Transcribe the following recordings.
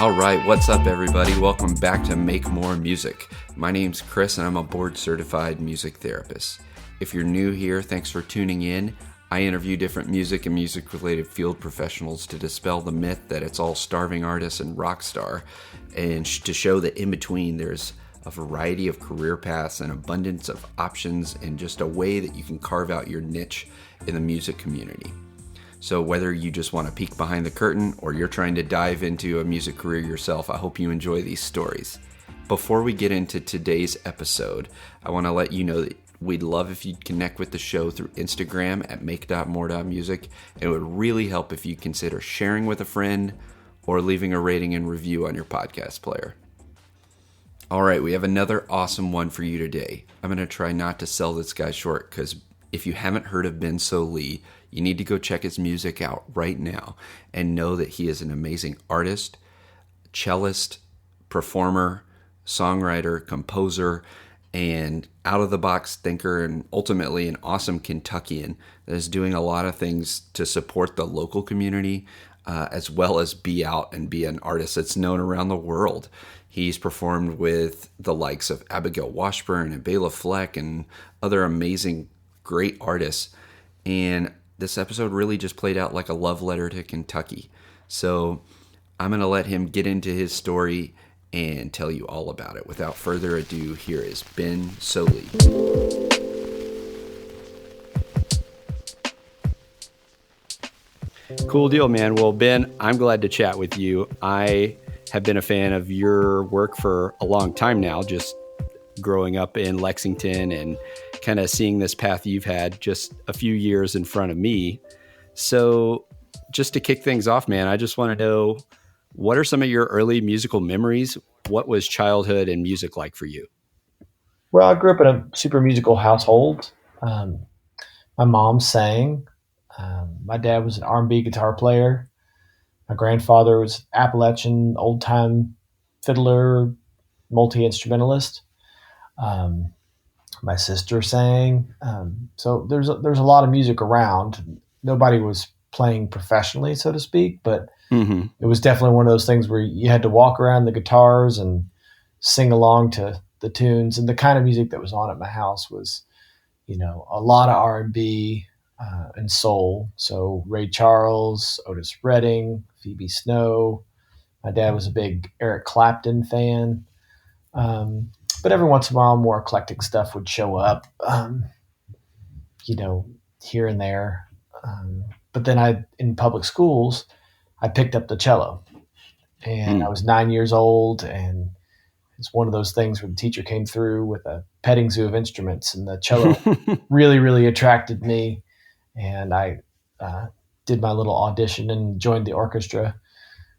All right, what's up, everybody? Welcome back to Make More Music. My name's Chris, and I'm a board-certified music therapist. If you're new here, thanks for tuning in. I interview different music and music-related field professionals to dispel the myth that it's all starving artists and rock star, and to show that in between there's a variety of career paths, an abundance of options, and just a way that you can carve out your niche in the music community. So whether you just want to peek behind the curtain or you're trying to dive into a music career yourself, I hope you enjoy these stories. Before we get into today's episode, I want to let you know that we'd love if you'd connect with the show through Instagram at make.more.music. It would really help if you consider sharing with a friend or leaving a rating and review on your podcast player. All right, we have another awesome one for you today. I'm going to try not to sell this guy short because if you haven't heard of Ben Sollee, you need to go check his music out right now and know that he is an amazing artist, cellist, performer, songwriter, composer, and out-of-the-box thinker, and ultimately an awesome Kentuckian that is doing a lot of things to support the local community, as well as be out and be an artist that's known around the world. He's performed with the likes of Abigail Washburn and Bela Fleck and other amazing, great artists. And this episode really just played out like a love letter to Kentucky. So I'm going to let him get into his story and tell you all about it. Without further ado, here is Ben Sollee. Cool deal, man. Well, Ben, I'm glad to chat with you. I have been a fan of your work for a long time now, just growing up in Lexington and kind of seeing this path you've had just a few years in front of me. So just to kick things off, man, I just want to know, what are some of your early musical memories? What was childhood and music like for you? Well, I grew up in a super musical household. My mom sang. My dad was an R&B guitar player. My grandfather was Appalachian old-time fiddler, multi-instrumentalist. My sister sang. So there's a lot of music around. Nobody was playing professionally, so to speak, but it was definitely one of those things where you had to walk around the guitars and sing along to the tunes. And the kind of music that was on at my house was, a lot of R&B and soul. So Ray Charles, Otis Redding, Phoebe Snow. My dad was a big Eric Clapton fan. But every once in a while, more eclectic stuff would show up, here and there. But then in public schools, I picked up the cello, and I was 9 years old, and it's one of those things where the teacher came through with a petting zoo of instruments, and the cello really, really attracted me. And I did my little audition and joined the orchestra,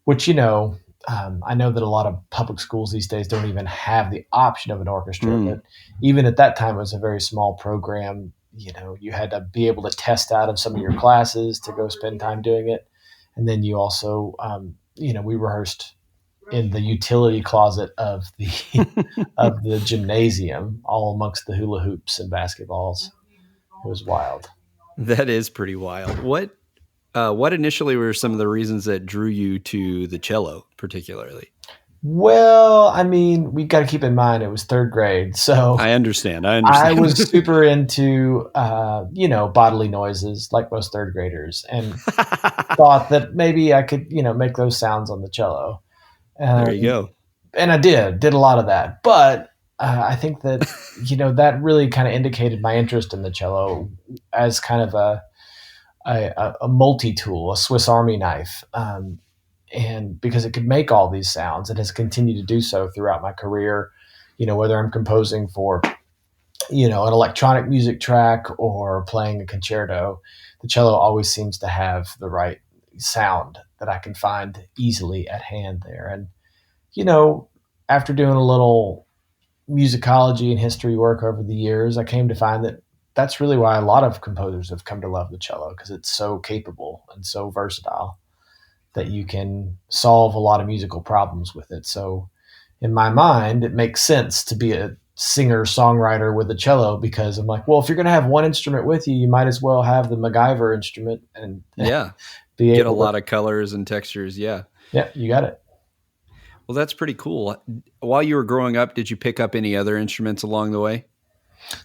which, I know that a lot of public schools these days don't even have the option of an orchestra, but even at that time, it was a very small program. You had to be able to test out of some of your classes to go spend time doing it. And then you also, we rehearsed in the utility closet of the gymnasium, all amongst the hula hoops and basketballs. It was wild. That is pretty wild. What initially were some of the reasons that drew you to the cello particularly? Well, we got to keep in mind it was third grade. So I understand. I was super into, bodily noises like most third graders, and thought that maybe I could, make those sounds on the cello. There you go. And I did a lot of that. But I think that, that really kind of indicated my interest in the cello as kind of a multi-tool, a Swiss Army knife. And because it could make all these sounds, it has continued to do so throughout my career, whether I'm composing for, an electronic music track or playing a concerto, the cello always seems to have the right sound that I can find easily at hand there. And, after doing a little musicology and history work over the years, I came to find that that's really why a lot of composers have come to love the cello, because it's so capable and so versatile that you can solve a lot of musical problems with it. So in my mind, it makes sense to be a singer-songwriter with a cello, because I'm like, well, if you're going to have one instrument with you, you might as well have the MacGyver instrument and be able get a lot of colors and textures. Yeah. Yeah, you got it. Well, that's pretty cool. While you were growing up, did you pick up any other instruments along the way?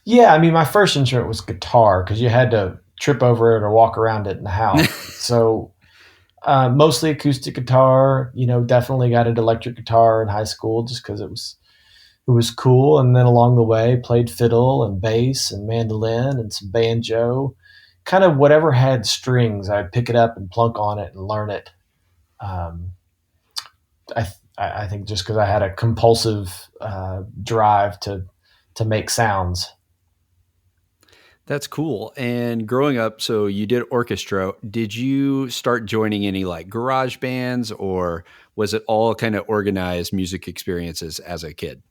Yeah, I mean, my first instrument was guitar because you had to trip over it or walk around it in the house. So mostly acoustic guitar. Definitely got into electric guitar in high school just because it was cool. And then along the way, played fiddle and bass and mandolin and some banjo. Kind of whatever had strings, I'd pick it up and plunk on it and learn it. Um, I think just because I had a compulsive drive to make sounds. That's cool. And growing up, so you did orchestra. Did you start joining any like garage bands, or was it all kind of organized music experiences as a kid?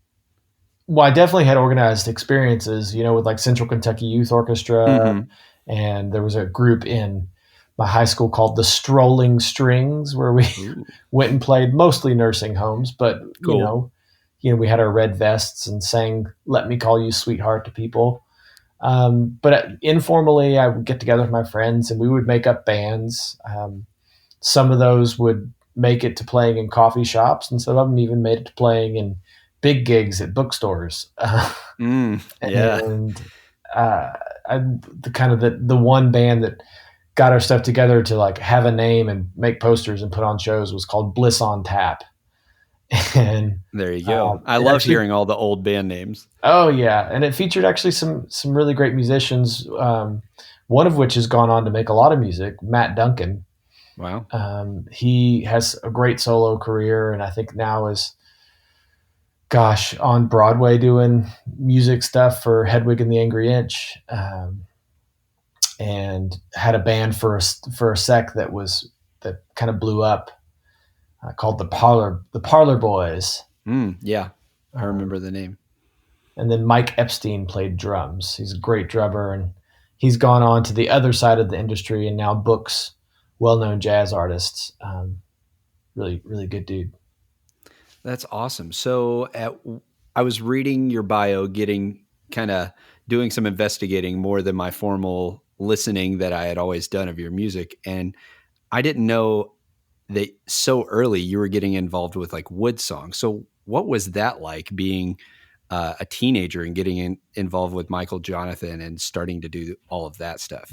Well, I definitely had organized experiences, with like Central Kentucky Youth Orchestra, Mm-hmm. and there was a group in my high school called the Strolling Strings, where we Ooh, went and played mostly nursing homes, but cool. we had our red vests and sang "Let Me Call You Sweetheart" to people. But informally, I would get together with my friends and we would make up bands. Some of those would make it to playing in coffee shops, and some of them even made it to playing in big gigs at bookstores. Yeah. And uh, the kind of the one band that got our stuff together to like have a name and make posters and put on shows was called Bliss on Tap. And There you go. I it love actually, hearing all the old band names. oh yeah, and it featured actually some really great musicians. One of which has gone on to make a lot of music, Matt Duncan. Wow. He has a great solo career, and I think now is, gosh, on Broadway doing music stuff for Hedwig and the Angry Inch, and had a band for a sec that kind of blew up, called the Parlor Boys. Yeah. I Um, remember the name. and then Mike Epstein played drums. He's a great drummer, and he's gone on to the other side of the industry and now books well-known jazz artists. Really, really good dude. That's awesome. So I was reading your bio, getting kind of doing some investigating more than my formal listening that I had always done of your music. And I didn't know that so early you were getting involved with like wood songs. So what was that like being a teenager and getting involved with Michael Jonathan and starting to do all of that stuff?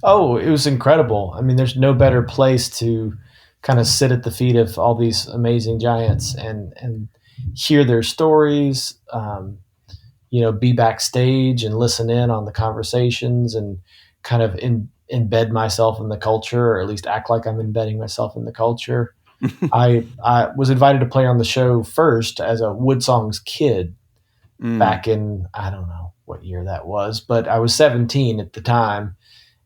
Oh, it was incredible. I mean, there's no better place to kind of sit at the feet of all these amazing giants and hear their stories. Be backstage and listen in on the conversations and kind of embed myself in the culture, or at least act like I'm embedding myself in the culture. I was invited to play on the show first as a Wood Songs kid Mm, back in, I don't know what year that was, but I was 17 at the time.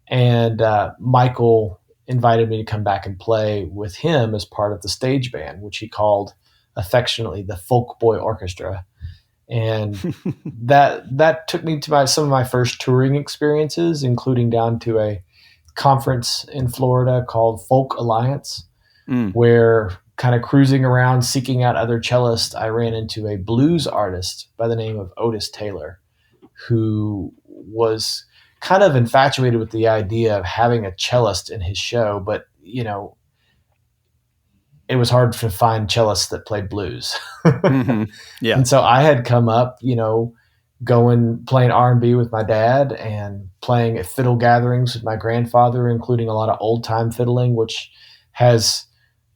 And Michael invited me to come back and play with him as part of the stage band, which he called affectionately the Folk Boy Orchestra. And that took me to some of my first touring experiences, including down to a conference in Florida called Folk Alliance, mm. where kind of cruising around seeking out other cellists, I ran into a blues artist by the name of Otis Taylor, who was kind of infatuated with the idea of having a cellist in his show, but it was hard to find cellists that played blues. Hmm. Yeah. And so I had come up, going playing R&B with my dad and playing at fiddle gatherings with my grandfather, including a lot of old time fiddling, which has,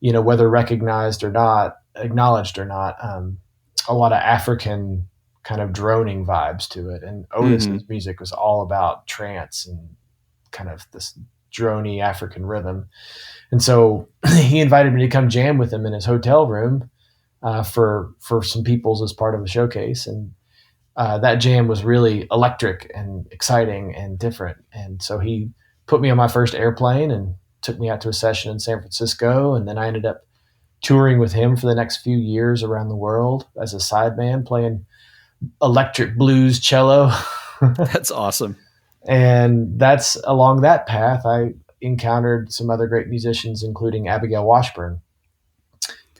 whether recognized or not, acknowledged or not, a lot of African kind of droning vibes to it. And Hmm. Otis's music was all about trance and kind of this drony African rhythm. And so he invited me to come jam with him in his hotel room for some peoples as part of a showcase. And that jam was really electric and exciting and different. And so he put me on my first airplane and took me out to a session in San Francisco. And then I ended up touring with him for the next few years around the world as a sideman playing electric blues cello. That's awesome. And that's along that path I encountered some other great musicians, including Abigail Washburn,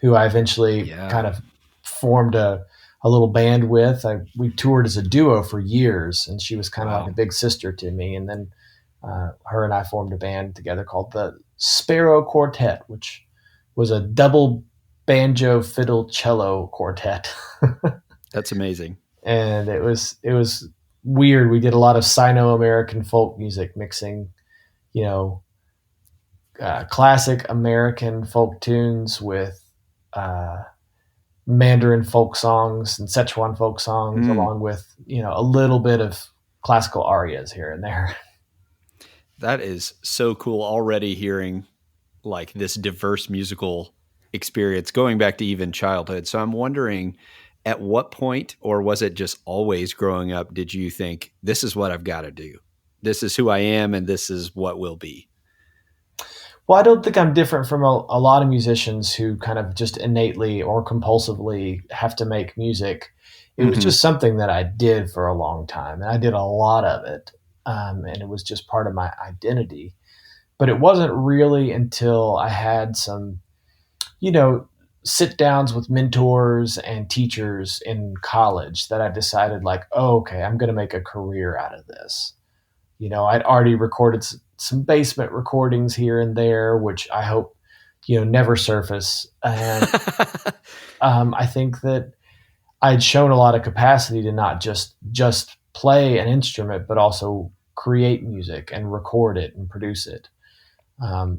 who I eventually kind Yeah. of formed a little band with. We toured as a duo for years, and she was kind of like a Wow. big sister to me. And then her and I formed a band together called the Sparrow Quartet, which was a double banjo, fiddle, cello quartet. That's amazing. And it was weird. We did a lot of Sino-American folk music, mixing, you know, classic American folk tunes with Mandarin folk songs and Sichuan folk songs, along with, you know, a little bit of classical arias here and there. That is so cool, already hearing like this diverse musical experience going back to even childhood. So I'm wondering, at what point, or was it just always growing up, did you think, this is what I've got to do? This is who I am, and this is what will be? Well, I don't think I'm different from a lot of musicians who kind of just innately or compulsively have to make music. It was just something that I did for a long time, and I did a lot of it, and it was just part of my identity. But it wasn't really until I had some, you know, sit downs with mentors and teachers in college that I decided, like, oh, okay, I'm going to make a career out of this. You know, I'd already recorded some basement recordings here and there, which I hope, you know, never surface. And I think that I'd shown a lot of capacity to not just play an instrument, but also create music and record it and produce it.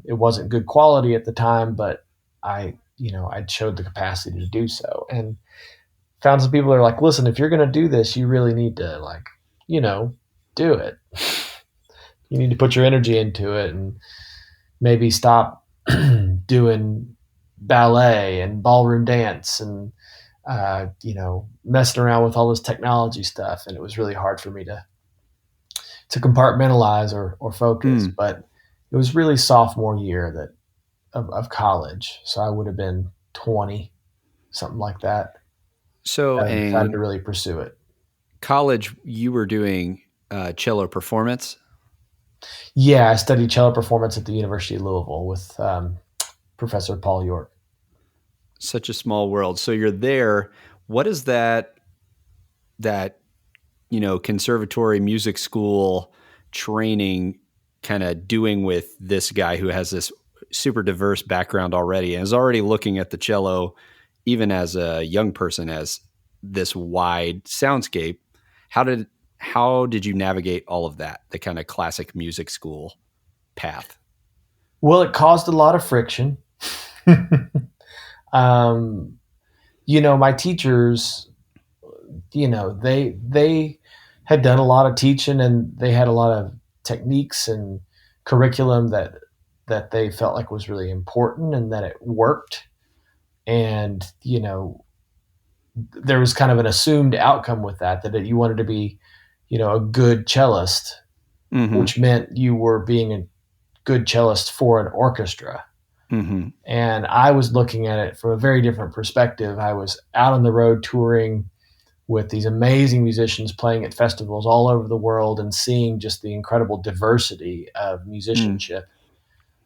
It wasn't good quality at the time, but I'd showed the capacity to do so, and found some people that are like, listen, if you're going to do this, you really need to, like, you know, do it. You need to put your energy into it, and maybe stop doing ballet and ballroom dance and, you know, messing around with all this technology stuff. And it was really hard for me to compartmentalize or focus, but it was really sophomore year of college. So I would have been 20, something like that. So I decided to really pursue it. College, you were doing cello performance? Yeah, I studied cello performance at the University of Louisville with Professor Paul York. Such a small world. So you're there. What is that, you know, conservatory music school training kind of doing with this guy who has this super diverse background already and is already looking at the cello, even as a young person, as this wide soundscape? How did you navigate all of that, the kind of classic music school path? Well, it caused a lot of friction. You know, my teachers, you know, they had done a lot of teaching, and they had a lot of techniques and curriculum that they felt like was really important and that it worked. And, you know, there was kind of an assumed outcome with that you wanted to be, you know, a good cellist, which meant you were being a good cellist for an orchestra. And I was looking at it from a very different perspective. I was out on the road touring with these amazing musicians, playing at festivals all over the world, and seeing just the incredible diversity of musicianship,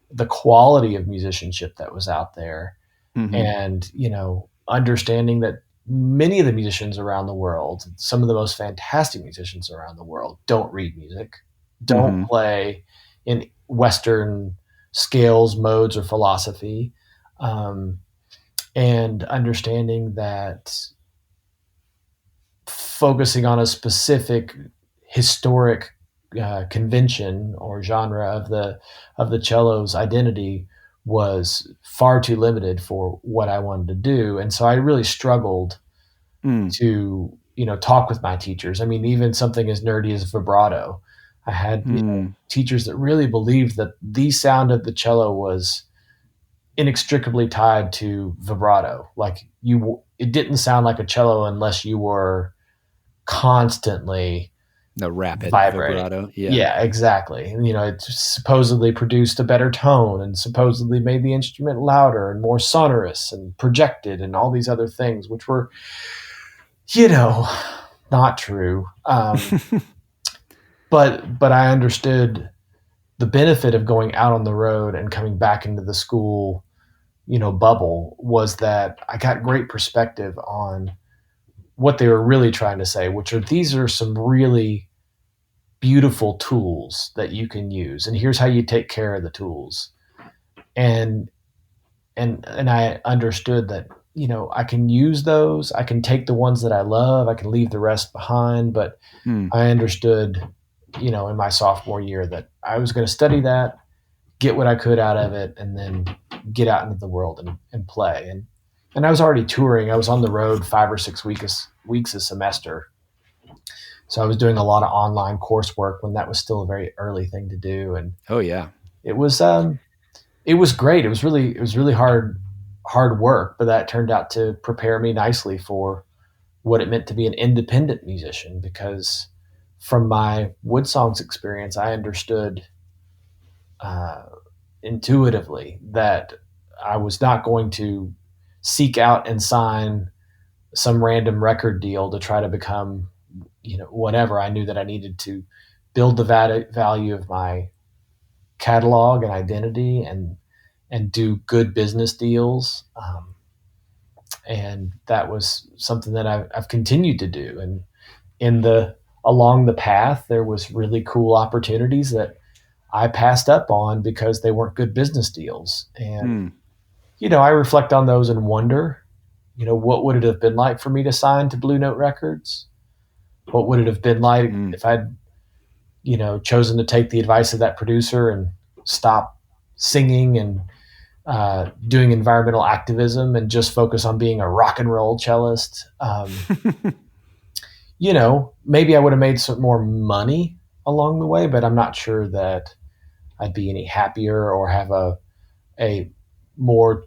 the quality of musicianship that was out there. And, you know, understanding that many of the musicians around the world, some of the most fantastic musicians around the world, don't read music, don't play in Western scales, modes, or philosophy, and understanding that focusing on a specific historic convention or genre of the cello's identity was far too limited for what I wanted to do. And so I really struggled to, you know, talk with my teachers. I mean, even something as nerdy as vibrato, I had you know, teachers that really believed that the sound of the cello was inextricably tied to vibrato. Like, it didn't sound like a cello unless you were constantly the rapid vibrating. Vibrato. Yeah, exactly. And, you know, it supposedly produced a better tone and supposedly made the instrument louder and more sonorous and projected and all these other things, which were, you know, not true. But I understood the benefit of going out on the road and coming back into the school, you know, bubble, was that I got great perspective on what they were really trying to say, which are, these are some really beautiful tools that you can use, and here's how you take care of the tools. And and I understood that, I can use those. I can take the ones that I love. I can leave the rest behind. But I understood, in my sophomore year that I was going to study that, get what I could out of it, and then get out into the world and play. And I was already touring. I was on the road 5 or 6 weeks a semester. So I was doing a lot of online coursework when that was still a very early thing to do. And oh yeah, it was great. It was really hard work, but that turned out to prepare me nicely for what it meant to be an independent musician, because from my Wood Songs experience, I understood intuitively that I was not going to seek out and sign some random record deal to try to become, whatever. I knew that I needed to build the value of my catalog and identity and do good business deals. And that was something that I've continued to do. And along the path, there was really cool opportunities that I passed up on because they weren't good business deals. And, I reflect on those and wonder, what would it have been like for me to sign to Blue Note Records? What would it have been like if I'd, chosen to take the advice of that producer and stop singing and doing environmental activism and just focus on being a rock and roll cellist? Maybe I would have made some more money along the way, but I'm not sure that I'd be any happier or have a more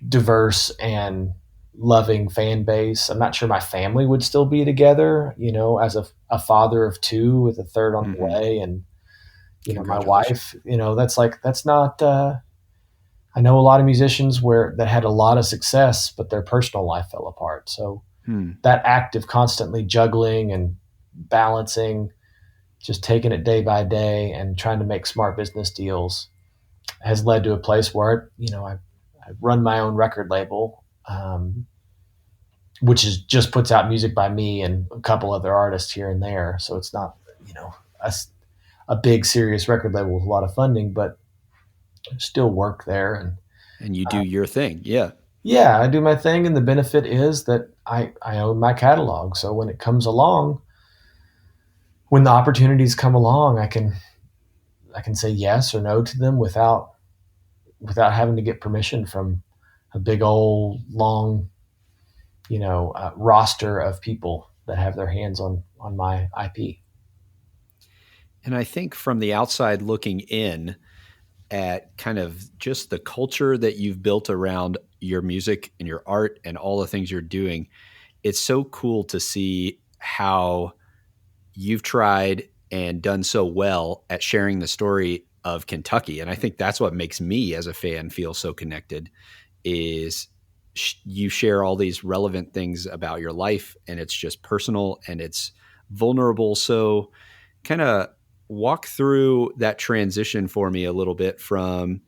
diverse and loving fan base. I'm not sure my family would still be together, as a father of 2 with a third on the way. And, my wife, that's not, I know a lot of musicians that had a lot of success, but their personal life fell apart. So that act of constantly juggling and balancing, just taking it day by day and trying to make smart business deals has led to a place where, I run my own record label, which just puts out music by me and a couple other artists here and there. So it's not, a big serious record label with a lot of funding, but still work there. And you do your thing. Yeah. Yeah, I do my thing. And the benefit is that I own my catalog. So when it comes along, when the opportunities come along, I can say yes or no to them without having to get permission from a big old long, roster of people that have their hands on my IP. And I think from the outside looking in at kind of just the culture that you've built around your music and your art and all the things you're doing, it's so cool to see how you've tried and done so well at sharing the story of Kentucky. And I think that's what makes me as a fan feel so connected is you share all these relevant things about your life, and it's just personal and it's vulnerable. So kind of walk through that transition for me a little bit from,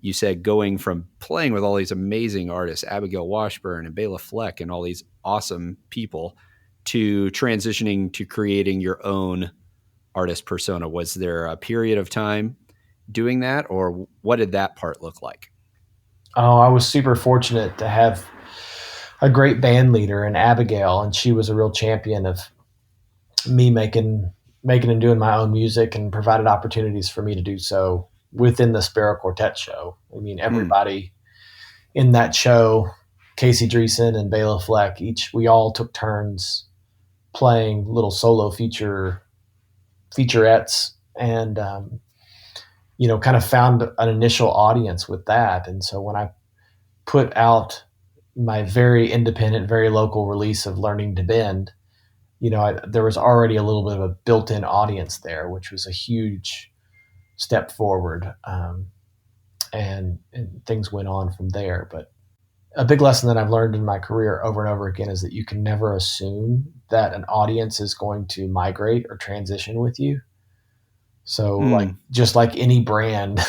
you said, going from playing with all these amazing artists, Abigail Washburn and Bela Fleck and all these awesome people, to transitioning to creating your own artist persona. Was there a period of time doing that, or what did that part look like? Oh, I was super fortunate to have a great band leader in Abigail, and she was a real champion of me making and doing my own music, and provided opportunities for me to do so within the Sparrow Quartet show. I mean, everybody in that show, Casey Dreesen and Bela Fleck, we all took turns playing little solo featurettes, and kind of found an initial audience with that. And so when I put out my very independent, very local release of Learning to Bend, there was already a little bit of a built-in audience there, which was a huge step forward. And things went on from there. But a big lesson that I've learned in my career over and over again is that you can never assume that an audience is going to migrate or transition with you. So just like any brand,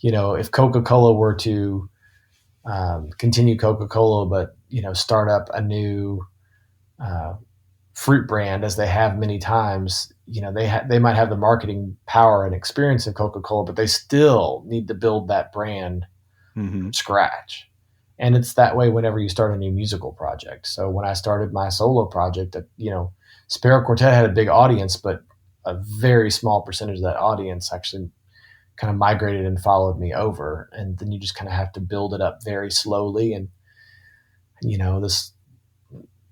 if Coca-Cola were to continue Coca-Cola, but, start up a new fruit brand, as they have many times, they might have the marketing power and experience of Coca-Cola, but they still need to build that brand from scratch. And it's that way whenever you start a new musical project. So when I started my solo project, Sparrow Quartet had a big audience, but a very small percentage of that audience actually kind of migrated and followed me over. And then you just kind of have to build it up very slowly. And, this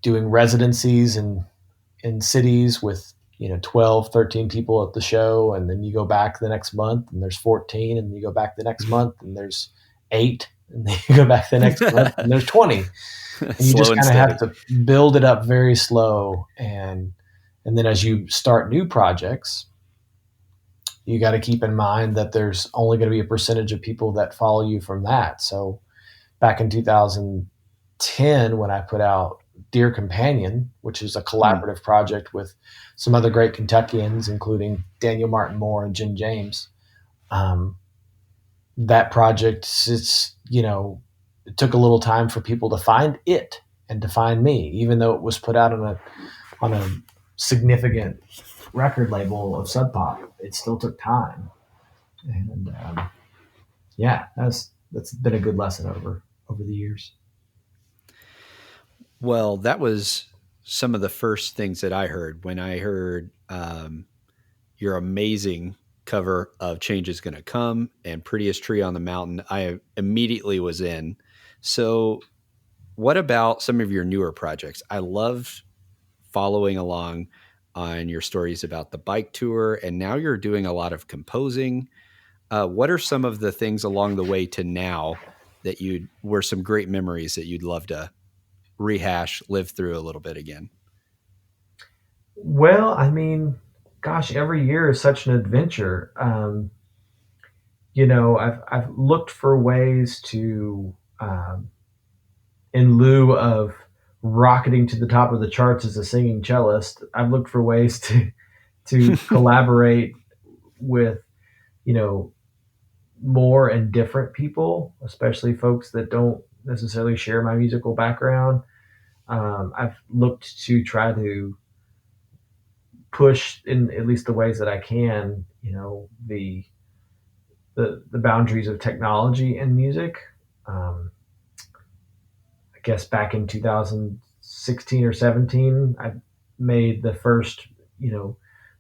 doing residencies in cities with, 12, 13 people at the show. And then you go back the next month and there's 14, and you go back the next month and there's 8, and then you go back the next month and there's 20. And you just kind of have to build it up very slow. And then as you start new projects, you got to keep in mind that there's only going to be a percentage of people that follow you from that. So back in 2010, when I put out Dear Companion, which is a collaborative project with some other great Kentuckians, including Daniel Martin Moore and Jen James, that project, it took a little time for people to find it and to find me, even though it was put out on a significant record label of Sub Pop. It still took time. And that's been a good lesson over the years. Well, that was some of the first things that I heard when I heard your amazing cover of Change Is Gonna Come and Prettiest Tree on the Mountain. I immediately was in. So what about some of your newer projects? I loved following along on your stories about the bike tour, and now you're doing a lot of composing. What are some of the things along the way to now that were some great memories that you'd love to rehash, live through a little bit again? Well, I mean, gosh, every year is such an adventure. I've looked for ways to, in lieu of rocketing to the top of the charts as a singing cellist, I've looked for ways to collaborate with, more and different people, especially folks that don't necessarily share my musical background. I've looked to try to push in at least the ways that I can, the boundaries of technology and music. I guess back in 2016 or 17, I made the first,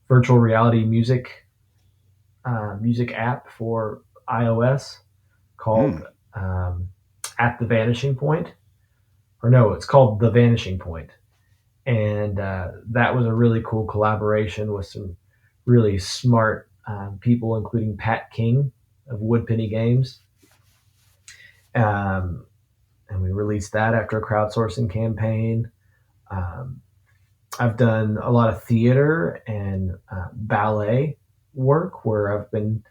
virtual reality music app for iOS called At the Vanishing Point. Or no, it's called The Vanishing Point. And that was a really cool collaboration with some really smart people, including Pat King of Woodpenny Games. And we released that after a crowdsourcing campaign. I've done a lot of theater and ballet work where I've been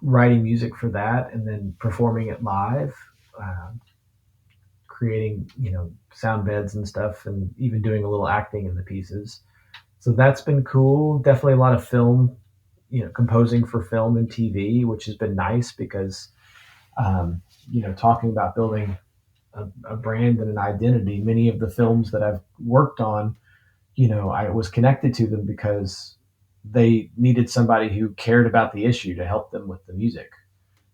writing music for that and then performing it live, creating, sound beds and stuff, and even doing a little acting in the pieces. So that's been cool. Definitely a lot of film, composing for film and TV, which has been nice because, talking about building a brand and an identity, many of the films that I've worked on, I was connected to them because they needed somebody who cared about the issue to help them with the music.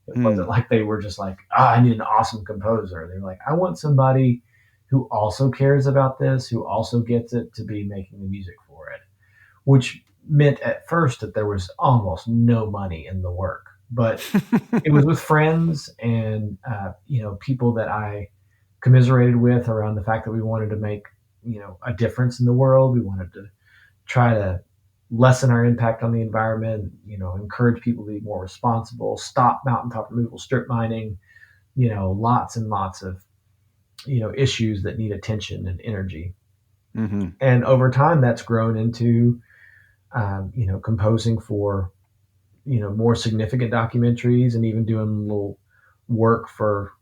It wasn't like they were just like, I need an awesome composer. They're like, I want somebody who also cares about this, who also gets it, to be making the music for it, which meant at first that there was almost no money in the work, but it was with friends and, people that I commiserated with around the fact that we wanted to make, a difference in the world. We wanted to try to lessen our impact on the environment, encourage people to be more responsible, stop mountaintop removal, strip mining, lots and lots of, issues that need attention and energy. Mm-hmm. And over time that's grown into, composing for, more significant documentaries and even doing a little work for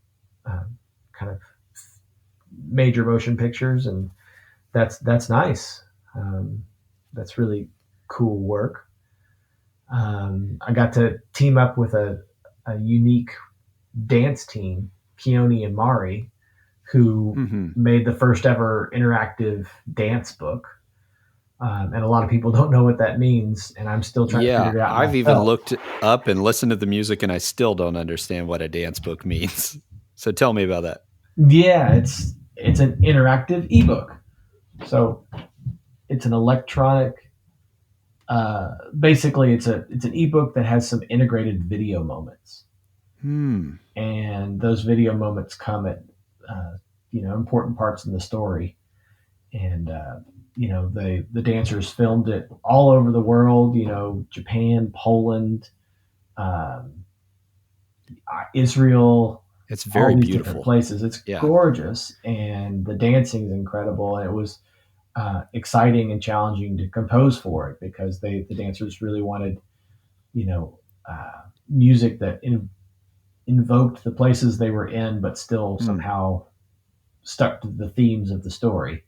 kind of major motion pictures. And that's nice. That's really cool work. I got to team up with a unique dance team, Keone and Mari, who made the first ever interactive dance book. And a lot of people don't know what that means, and I'm still trying to figure it out. I've even looked up and listened to the music, and I still don't understand what a dance book means. So tell me about that. Yeah, it's an interactive ebook. So it's an electronic. Basically, it's an ebook that has some integrated video moments, Hmm. and those video moments come at important parts in the story, and the dancers filmed it all over the world. Japan, Poland, um, Israel, It's all very these different beautiful. places. It's Yeah. gorgeous, and the dancing is incredible. And it was exciting and challenging to compose for it because the dancers really wanted, music that invoked the places they were in, but still Hmm. somehow stuck to the themes of the story.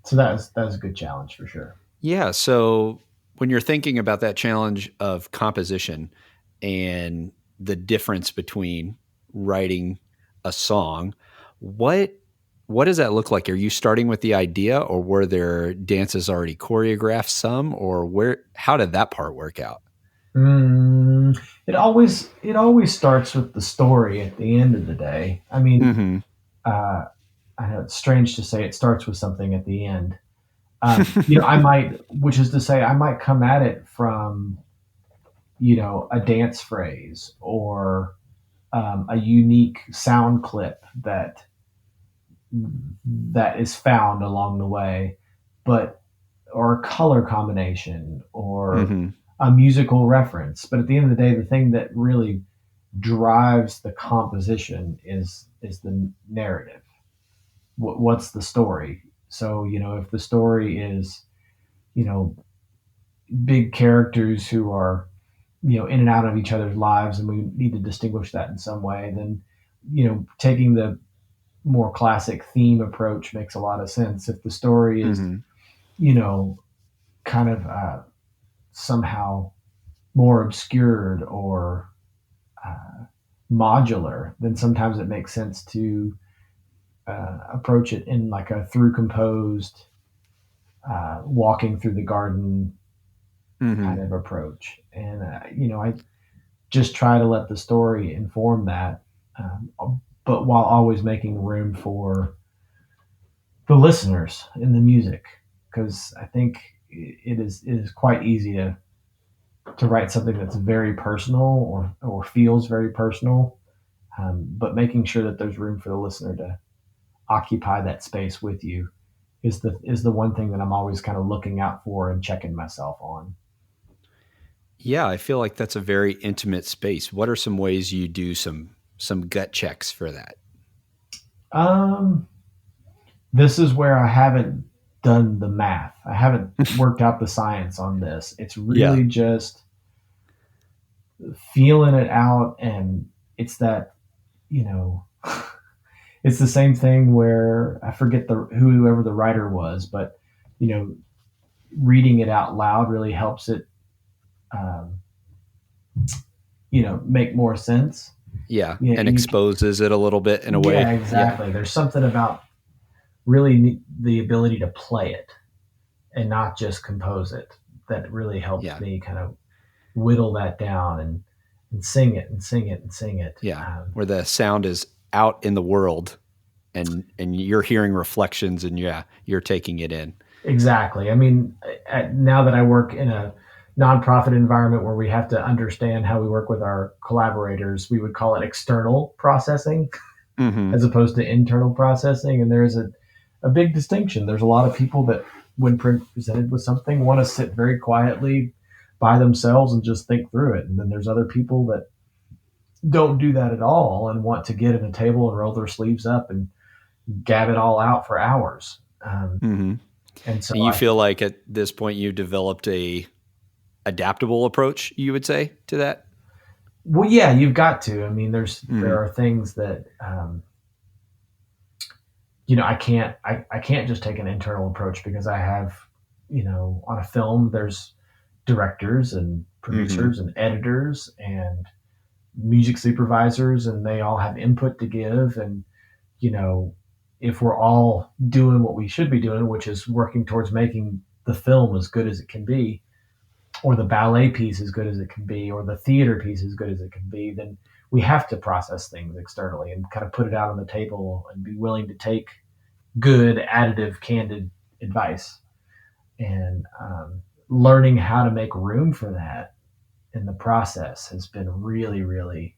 So that was a good challenge for sure. Yeah. So when you're thinking about that challenge of composition and the difference between writing a song, what what does that look like? Are you starting with the idea, or were there dances already choreographed some, or where how did that part work out? It always starts with the story at the end of the day. I mean, Hmm. uh, I know it's strange to say it starts with something at the end. I might, which is to say, I might come at it from a dance phrase or a unique sound clip that is found along the way, but or a color combination or Hmm. a musical reference. But at the end of the day, the thing that really drives the composition is the narrative. What's the story? So if the story is you know big characters who are in and out of each other's lives, and we need to distinguish that in some way, then taking the more classic theme approach makes a lot of sense. If the story is Hmm. you know kind of somehow more obscured or uh, modular, then sometimes it makes sense to approach it in like a through composed walking through the garden kind Hmm. of approach. And I just try to let the story inform that, but while always making room for the listeners in the music, because I think it is quite easy to write something that's very personal or feels very personal, but making sure that there's room for the listener to occupy that space with you is the one thing that I'm always kind of looking out for and checking myself on. Yeah, I feel like that's a very intimate space. What are some ways you do some gut checks for that? Um, this is where I haven't done the math. I haven't worked out the science on this. It's Yeah. really just feeling it out, and it's that you know it's the same thing where I forget whoever the writer was, but you know reading it out loud really helps it um, make more sense. Yeah. Yeah, And exposes it a little bit in a yeah, way. Yeah. exactly. There's something about really the ability to play it and not just compose it that really helps Yeah. me kind of whittle that down and sing it and sing it and sing it. Yeah. Where the sound is out in the world and you're hearing reflections and yeah, you're taking it in. Exactly. I mean, now that I work in a nonprofit environment where we have to understand how we work with our collaborators, we would call it external processing Hmm. as opposed to internal processing. And there's a big distinction. There's a lot of people that, when presented with something, want to sit very quietly by themselves and just think through it. And then there's other people that don't do that at all and want to get at a table and roll their sleeves up and gab it all out for hours. Hmm. And so And you feel like at this point you developed a adaptable approach, you would say, to that? well, yeah, you've got to. I mean, there Hmm. are things that I can't just take an internal approach because I have on a film there's directors and Hmm. producers and editors and music supervisors, and they all have input to give. And you know if we're all doing what we should be doing, which is working towards making the film as good as it can be, or the ballet piece as good as it can be, or the theater piece as good as it can be, then we have to process things externally and kind of put it out on the table and be willing to take good, additive, candid advice. And learning how to make room for that in the process has been really, really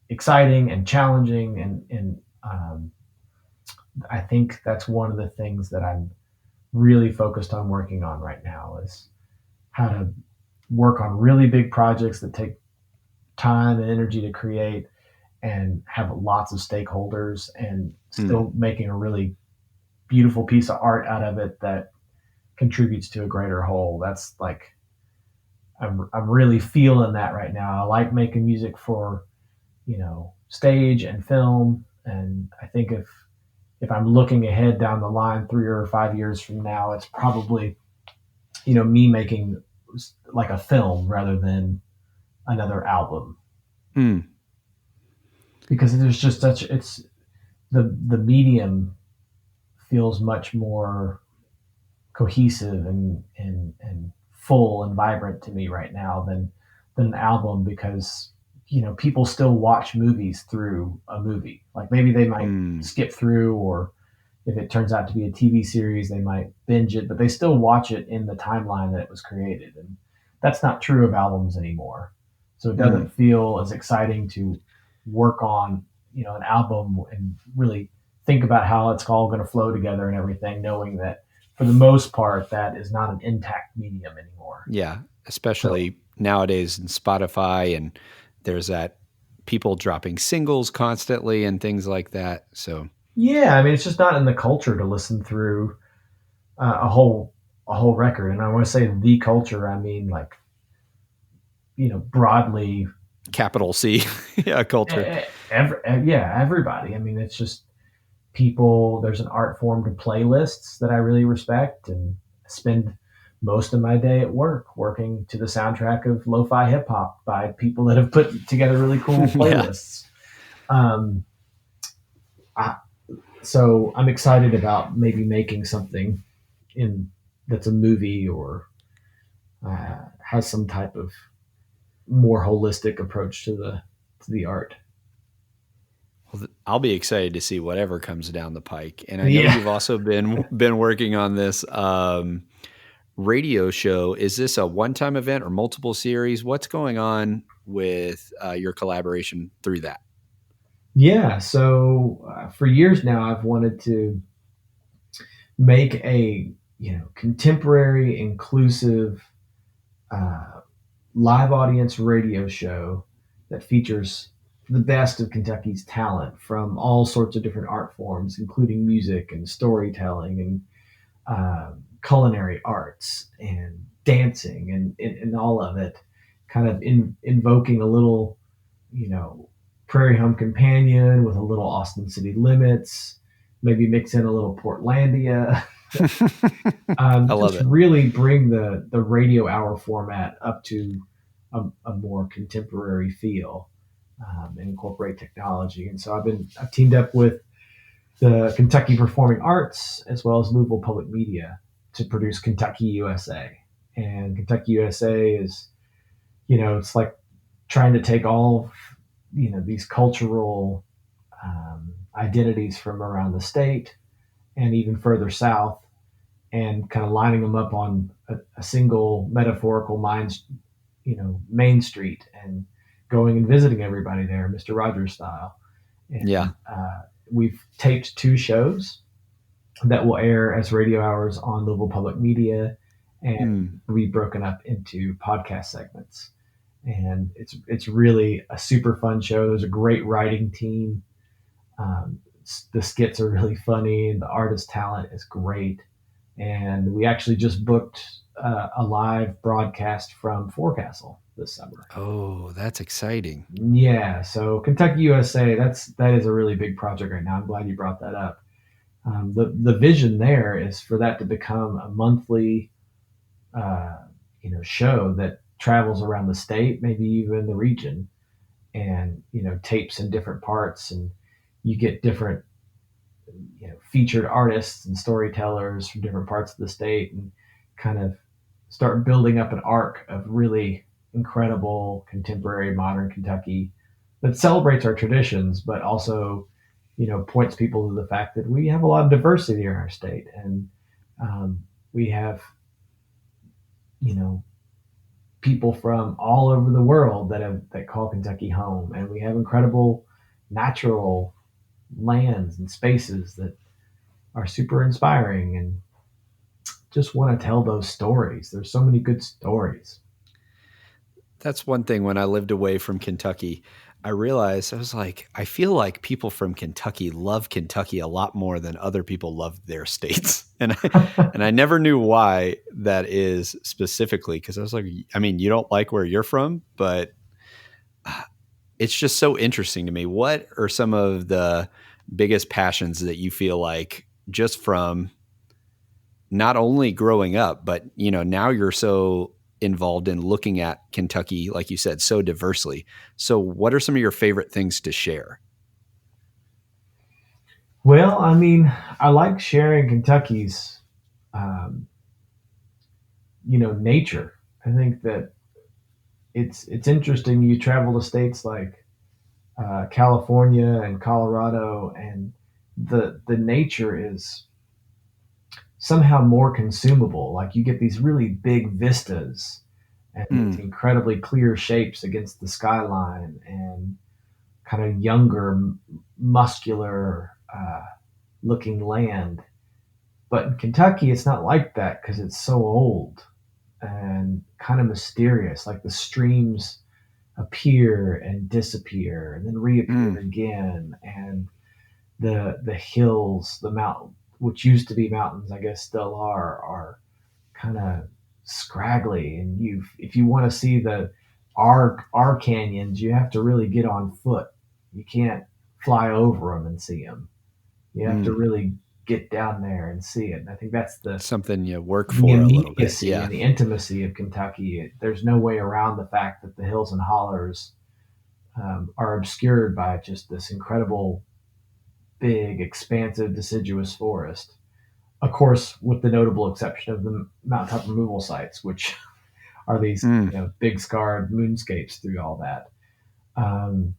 exciting and challenging. And I think that's one of the things that I'm really focused on working on right now, is how to work on really big projects that take time and energy to create and have lots of stakeholders, and still making a really beautiful piece of art out of it that contributes to a greater whole. That's like, I'm really feeling that right now. I like making music for, stage and film. And I think if I'm looking ahead down the line 3 or 5 years from now, it's probably, me making like a film rather than another album. Because there's just it's the medium feels much more cohesive and full and vibrant to me right now than an album, because people still watch movies through a movie. Like maybe they might skip through, or if it turns out to be a TV series, they might binge it, but they still watch it in the timeline that it was created. And that's not true of albums anymore. So it doesn't feel as exciting to work on, an album and really think about how it's all going to flow together and everything, knowing that for the most part, that is not an intact medium anymore. Yeah. Especially nowadays in Spotify, and there's that people dropping singles constantly and things like that. So yeah, I mean, it's just not in the culture to listen through a whole record. And I want to say the culture, I mean, like, broadly, capital C, culture. Everybody. I mean, it's just people. There's an art form to playlists that I really respect, and spend most of my day at work working to the soundtrack of lo-fi hip hop by people that have put together really cool playlists. So I'm excited about maybe making something that's a movie, or has some type of more holistic approach to the art. Well, I'll be excited to see whatever comes down the pike. And I know you've also been working on this radio show. Is this a one-time event or multiple series? What's going on with your collaboration through that? Yeah, so for years now, I've wanted to make a contemporary, inclusive, live audience radio show that features the best of Kentucky's talent from all sorts of different art forms, including music and storytelling and culinary arts and dancing and all of it, kind of invoking a little, Prairie Home Companion with a little Austin City Limits, maybe mix in a little Portlandia. I love it. Really bring the radio hour format up to a more contemporary feel, and incorporate technology. And so I've teamed up with the Kentucky Performing Arts as well as Louisville Public Media to produce Kentucky USA. And Kentucky USA is, it's like trying to take all these cultural identities from around the state and even further south, and kind of lining them up on a single metaphorical main street, and going and visiting everybody there, Mr. Rogers style. And, we've taped 2 shows that will air as radio hours on Louisville Public Media, and we've broken up into podcast segments. And it's really a super fun show. There's a great writing team. The skits are really funny, and the artist talent is great. And we actually just booked a live broadcast from Forecastle this summer. Oh, that's exciting. Yeah. So Kentucky USA, that is a really big project right now. I'm glad you brought that up. The vision there is for that to become a monthly, show that travels around the state, maybe even the region, and, tapes in different parts, and you get different, featured artists and storytellers from different parts of the state, and kind of start building up an arc of really incredible contemporary modern Kentucky that celebrates our traditions, but also, points people to the fact that we have a lot of diversity in our state, and we have, you know, people from all over the world that call Kentucky home, and we have incredible natural lands and spaces that are super inspiring, and just want to tell those stories. There's so many good stories. That's one thing. When I lived away from Kentucky, I realized, I was like, I feel like people from Kentucky love Kentucky a lot more than other people love their states. And I never knew why that is specifically, because I was like, I mean, you don't like where you're from, but it's just so interesting to me. What are some of the biggest passions that you feel like, just from not only growing up, but now you're so involved in looking at Kentucky, like you said, so diversely. So what are some of your favorite things to share? Well, I mean, I like sharing Kentucky's, um, nature. I think that it's interesting. You travel to states like California and Colorado, and the nature is somehow more consumable. Like you get these really big vistas and these incredibly clear shapes against the skyline, and kind of younger, muscular looking land. But in Kentucky, it's not like that because it's so old and kind of mysterious. Like the streams appear and disappear and then reappear again, and the hills, the mountain, which used to be mountains, I guess still are kind of scraggly. And if you want to see our canyons, you have to really get on foot. You can't fly over them and see them. You have to really get down there and see it. And I think that's Something you work the for a little bit. immediacy Yeah. and the intimacy of Kentucky. There's no way around the fact that the hills and hollers are obscured by just this incredible, big, expansive, deciduous forest. Of course, with the notable exception of the mountaintop removal sites, which are these big scarred moonscapes through all that. Um,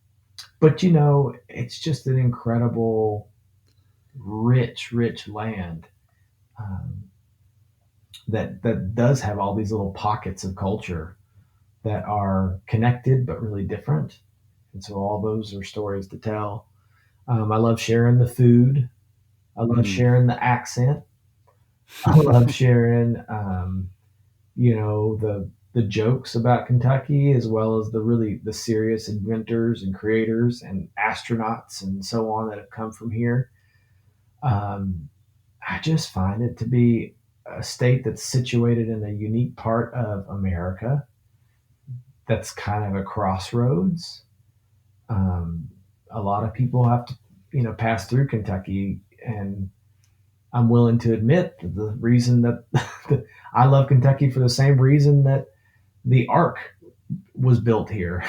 but it's just an incredible, rich, rich land, um, that does have all these little pockets of culture that are connected but really different. And so all those are stories to tell. I love sharing the food. I love sharing the accent. I love sharing, the jokes about Kentucky, as well as the serious inventors and creators and astronauts and so on that have come from here. Um, I just find it to be a state that's situated in a unique part of America that's kind of a crossroads. Um, a lot of people have to, pass through Kentucky, and I'm willing to admit that the reason that I love Kentucky for the same reason that the Ark was built here,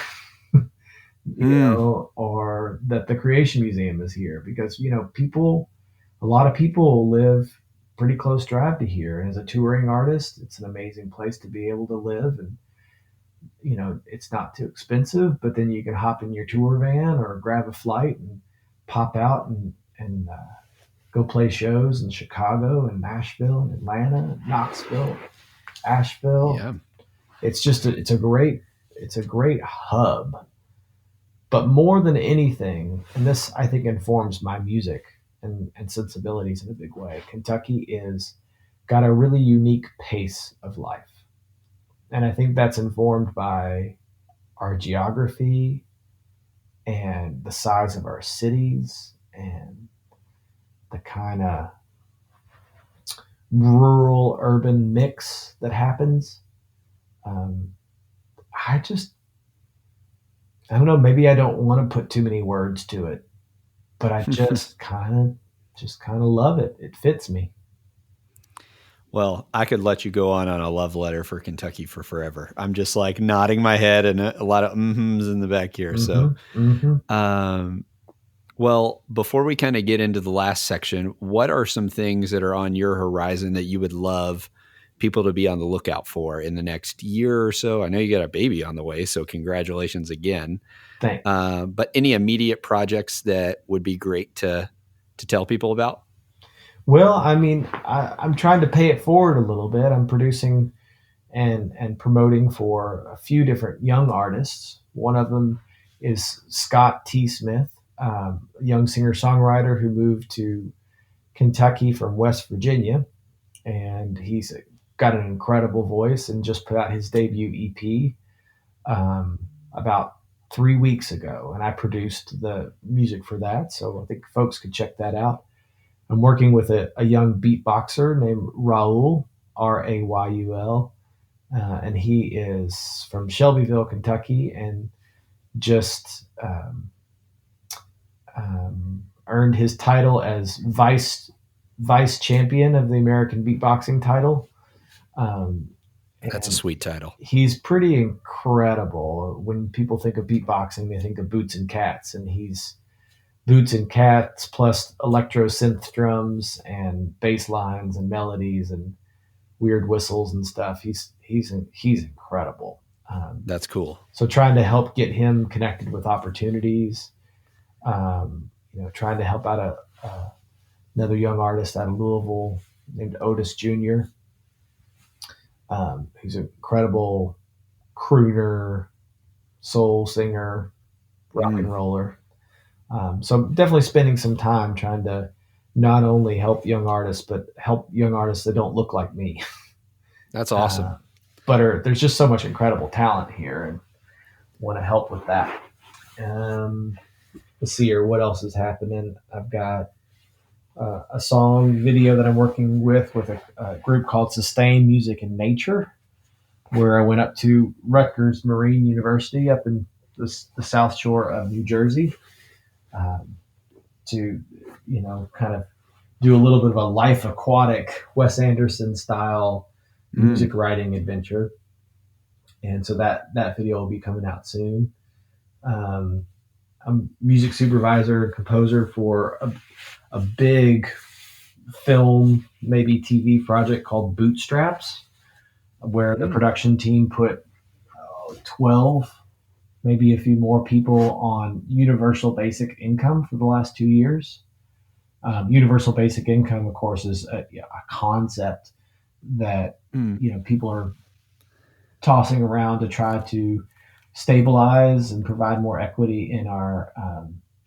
or that the Creation Museum is here, because a lot of people live pretty close drive to here. And as a touring artist, it's an amazing place to be able to live, and it's not too expensive. But then you can hop in your tour van or grab a flight and pop out and go play shows in Chicago and Nashville and Atlanta and Knoxville, Asheville. Yeah. It's just it's a great hub. But more than anything, and this I think informs my music and sensibilities in a big way, Kentucky is got a really unique pace of life. And I think that's informed by our geography and the size of our cities and the kind of rural urban mix that happens. Um, I don't know, maybe I don't want to put too many words to it, but I just kind of love it. It fits me. Well, I could let you go on a love letter for Kentucky for forever. I'm just like nodding my head and a lot of mm-hms in the back here. Well, before we kind of get into the last section, what are some things that are on your horizon that you would love people to be on the lookout for in the next year or so? I know you got a baby on the way, so congratulations again. Thanks. But any immediate projects that would be great to tell people about? Well, I mean, I'm trying to pay it forward a little bit. I'm producing and promoting for a few different young artists. One of them is Scott T. Smith, a young singer-songwriter who moved to Kentucky from West Virginia, and he's got an incredible voice and just put out his debut EP about 3 weeks ago, and I produced the music for that, so I think folks could check that out. I'm working with a young beatboxer named Raul, Rayul, and he is from Shelbyville, Kentucky, and just earned his title as vice champion of the American beatboxing title. That's a sweet title. He's pretty incredible. When people think of beatboxing, they think of Boots and Cats, and he's Boots and Cats plus electro synth drums and bass lines and melodies and weird whistles and stuff. He's incredible. That's cool. So trying to help get him connected with opportunities, trying to help out another young artist out of Louisville named Otis Jr. He's an incredible crooner, soul singer, rock and roller. So I'm definitely spending some time trying to not only help young artists, but help young artists that don't look like me. That's awesome. But there's just so much incredible talent here, and want to help with that. Let's see here. What else is happening? I've got a song video that I'm working with a group called Sustain Music and Nature, where I went up to Rutgers Marine University up in the South Shore of New Jersey to, kind of do a little bit of a life aquatic Wes Anderson style music writing adventure. And so that video will be coming out soon. I'm music supervisor and composer for a big film, maybe TV project called Bootstraps, where the production team put 12, maybe a few more people on universal basic income for the last 2 years. Universal basic income, of course, is a concept that people are tossing around to try to stabilize and provide more equity in our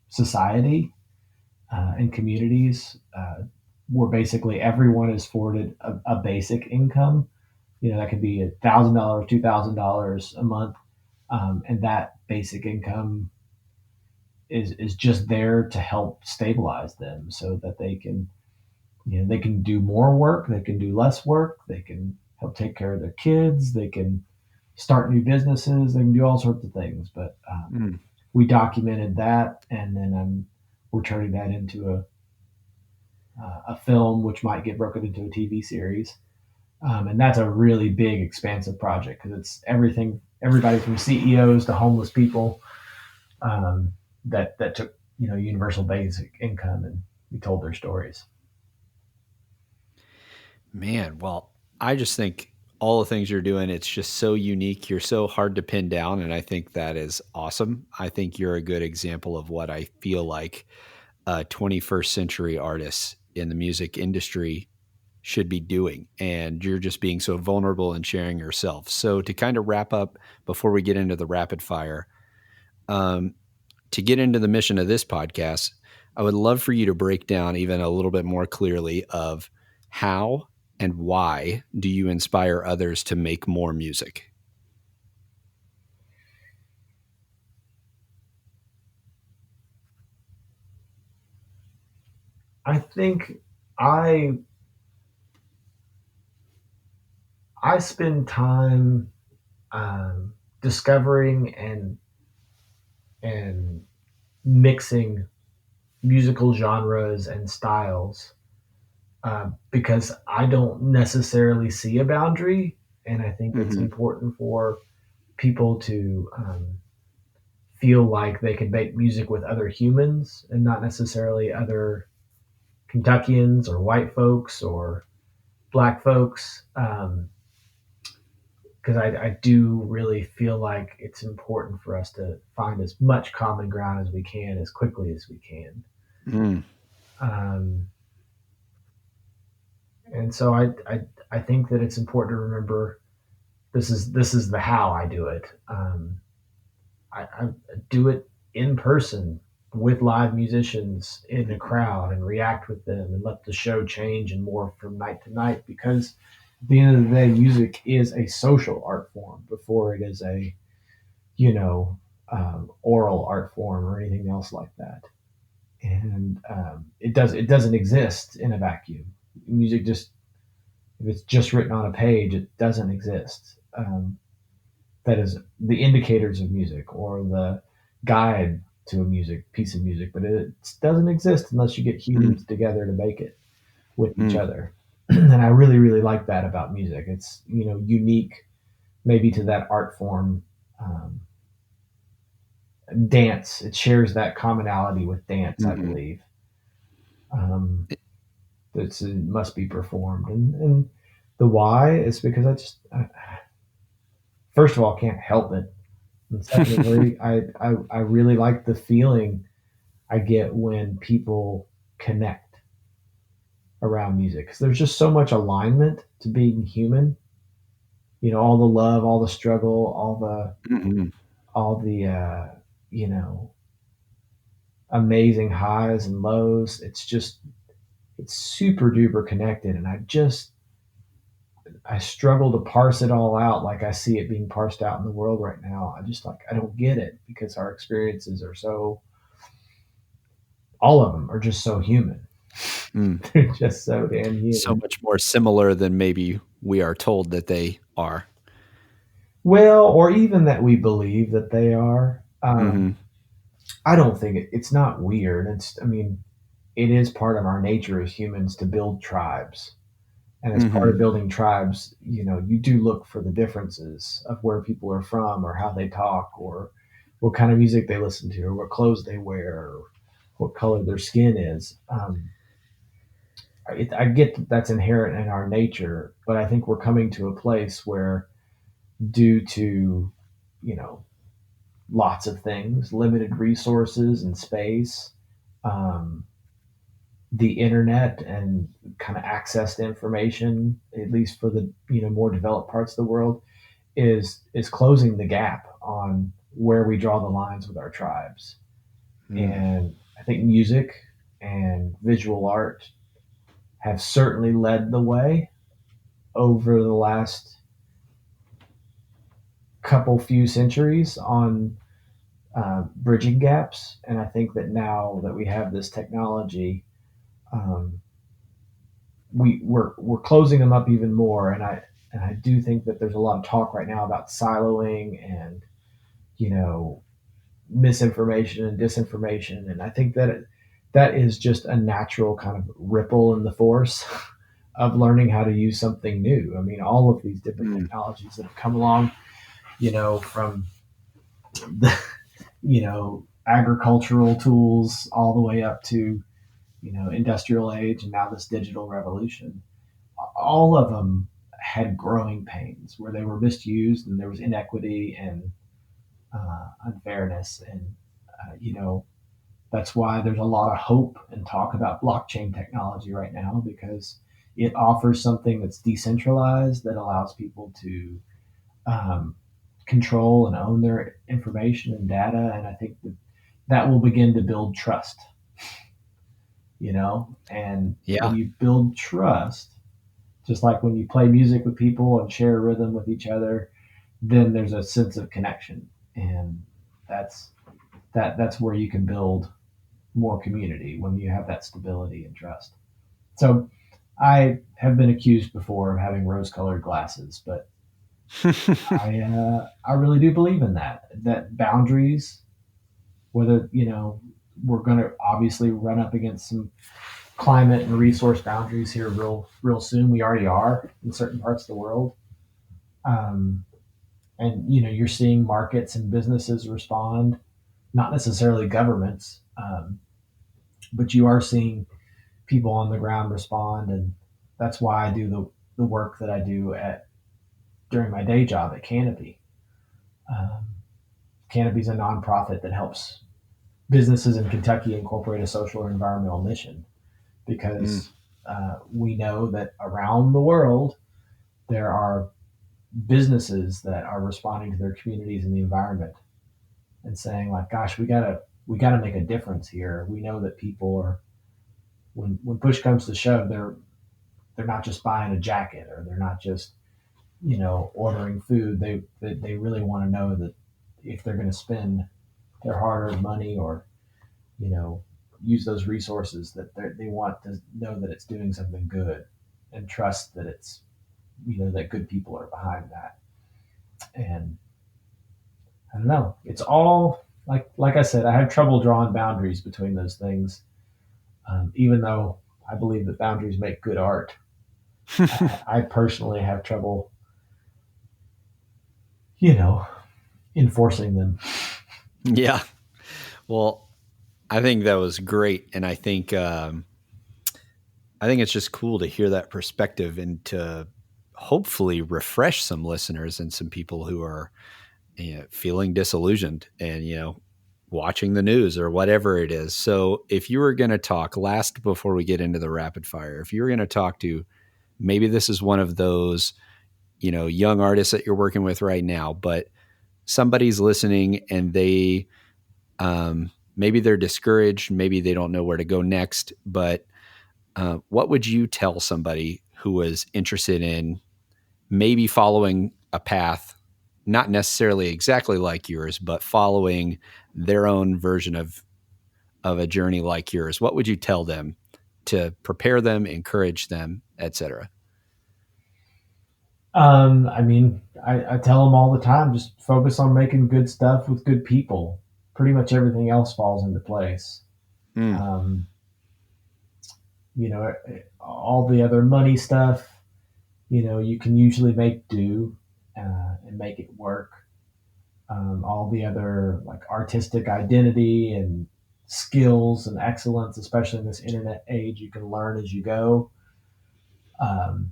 society and communities, where basically everyone is afforded a basic income. That could be $1,000, $2,000 a month, and that basic income is just there to help stabilize them so that they can do more work, they can do less work, they can help take care of their kids, they can start new businesses, they can do all sorts of things. But we documented that, and then we're turning that into a film, which might get broken into a TV series. And that's a really big, expansive project because it's everybody from CEOs to homeless people that took universal basic income, and we told their stories. Man, well, I just think all the things you're doing, it's just so unique. You're so hard to pin down, and I think that is awesome. I think you're a good example of what I feel like 21st century artists in the music industry should be doing. And you're just being so vulnerable and sharing yourself. So to kind of wrap up before we get into the rapid fire, to get into the mission of this podcast, I would love for you to break down even a little bit more clearly of how and why do you inspire others to make more music? I think I spend time discovering and mixing musical genres and styles because I don't necessarily see a boundary, and I think it's important for people to feel like they can make music with other humans and not necessarily other Kentuckians or white folks or Black folks, because I do really feel like it's important for us to find as much common ground as we can as quickly as we can. Mm. Um, and so I think that it's important to remember this is the how I do it. I do it in person with live musicians in a crowd and react with them and let the show change and morph from night to night, because at the end of the day, music is a social art form before it is a, you know, oral art form or anything else like that. And it doesn't exist in a vacuum. Music just, if it's just written on a page, it doesn't exist. That is the indicators of music or the guide to a music piece of music, but it doesn't exist unless you get Mm. humans together to make it with each Mm. other. And I really, really like that about music. It's, unique maybe to that art form. Um, Dance, it shares that commonality with dance, I Mhm. believe. Um, it must be performed. And the why is because first of all, can't help it. And secondly, I really like the feeling I get when people connect around music, because there's just so much alignment to being human. All the love, all the struggle, Mhm. all the you know amazing highs and lows. It's super duper connected, and I struggle to parse it all out like I see it being parsed out in the world right now. I don't get it, because our experiences are so, all of them are just so human. Mm. They're just so damn So human. much more similar than maybe we are told that they are. Well, or even that we believe that they are. Mhm. I don't think it's not weird. I mean, it is part of our nature as humans to build tribes. And as part Mhm. of building tribes, you do look for the differences of where people are from or how they talk or what kind of music they listen to or what clothes they wear or what color their skin is. I get that that's inherent in our nature, but I think we're coming to a place where, due to, you know, lots of things, limited resources and space, um, the internet and kind of access to information, at least for the more developed parts of the world, is closing the gap on where we draw the lines with our tribes. Mm. And I think music and visual art have certainly led the way over the last couple few centuries on bridging gaps. And I think that now that we have this technology, um, we're closing them up even more. And I do think that there's a lot of talk right now about siloing and you know misinformation and disinformation. And I think that that is just a natural kind of ripple in the force of learning how to use something new. I mean, all of these different Mm. technologies that have come along, from the agricultural tools all the way up to industrial age and now this digital revolution. All of them had growing pains where they were misused and there was inequity and unfairness. And that's why there's a lot of hope and talk about blockchain technology right now, because it offers something that's decentralized that allows people to um, control and own their information and data. And I think that will begin to build trust. And when Yeah. you build trust, just like when you play music with people and share a rhythm with each other, then there's a sense of connection. And that's that's where you can build more community, when you have that stability and trust. So I have been accused before of having rose-colored glasses, but I really do believe in that boundaries, whether we're going to obviously run up against some climate and resource boundaries here real soon. We already are in certain parts of the world. Um, and you're seeing markets and businesses respond, not necessarily governments, but you are seeing people on the ground respond. And that's why I do the work that I do during my day job at Canopy. Um, Canopy is a nonprofit that helps businesses in Kentucky incorporate a social or environmental mission because we know that around the world there are businesses that are responding to their communities and the environment and saying like, gosh, we gotta make a difference here. We know that people are, when push comes to shove, they're not just buying a jacket, or they're not just, ordering food. They really want to know that if they're going to spend their hard-earned money, or you know use those resources, that they want to know that it's doing something good, and trust that it's, that good people are behind that. And I don't know, it's all like I said, I have trouble drawing boundaries between those things, even though I believe that boundaries make good art. I personally have trouble, you know enforcing them. Yeah. Well, I think that was great, and I think it's just cool to hear that perspective and to hopefully refresh some listeners and some people who are feeling disillusioned and watching the news or whatever it is. So, if you were going to talk last before we get into the rapid fire, if you were going to talk to, maybe this is one of those young artists that you're working with right now, but somebody's listening and they maybe they're discouraged, maybe they don't know where to go next, but what would you tell somebody who was interested in maybe following a path, not necessarily exactly like yours, but following their own version of a journey like yours? What would you tell them to prepare them, encourage them, etc.? I mean, I tell them all the time, just focus on making good stuff with good people. Pretty much everything else falls into place. Mm. All the other money stuff, you can usually make do, and make it work. All the other like artistic identity and skills and excellence, especially in this internet age, you can learn as you go. Um,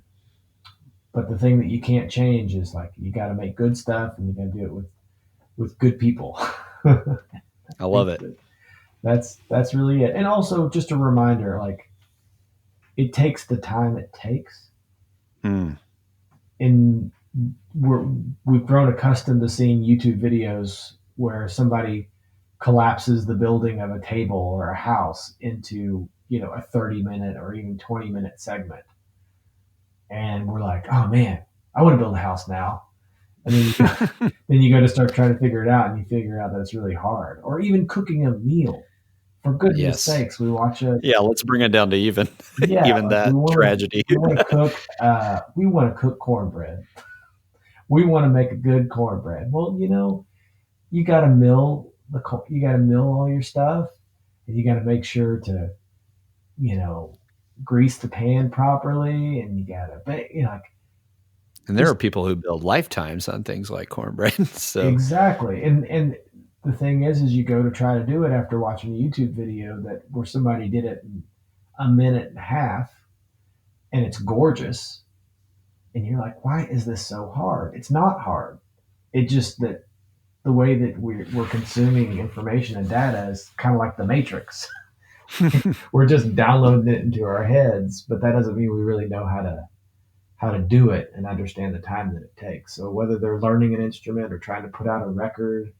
but the thing that you can't change is like, you got to make good stuff, and you got to do it with good people. I love it. That's really it. And also just a reminder, like, it takes the time it takes. Mm. And we've grown accustomed to seeing YouTube videos where somebody collapses the building of a table or a house into, a 30-minute or even 20-minute segment. And we're like, oh man, I want to build a house now. And then you go to start trying to figure it out, and you figure out that it's really hard. Or even cooking a meal. For goodness sakes, we watch let's bring it down to even that tragedy. We want to cook cornbread. We want to make a good cornbread. Well, you got to mill all your stuff, and you got to make sure to, grease the pan properly, and you got to bake. And there are people who build lifetimes on things like cornbread. So exactly, and the thing is you go to try to do it after watching a YouTube video where somebody did it in a minute and a half, and it's gorgeous, and you're like, why is this so hard? It's not hard. It just that the way that we're consuming information and data is kind of like the Matrix. We're just downloading it into our heads, but that doesn't mean we really know how to do it and understand the time that it takes. So whether they're learning an instrument or trying to put out a record,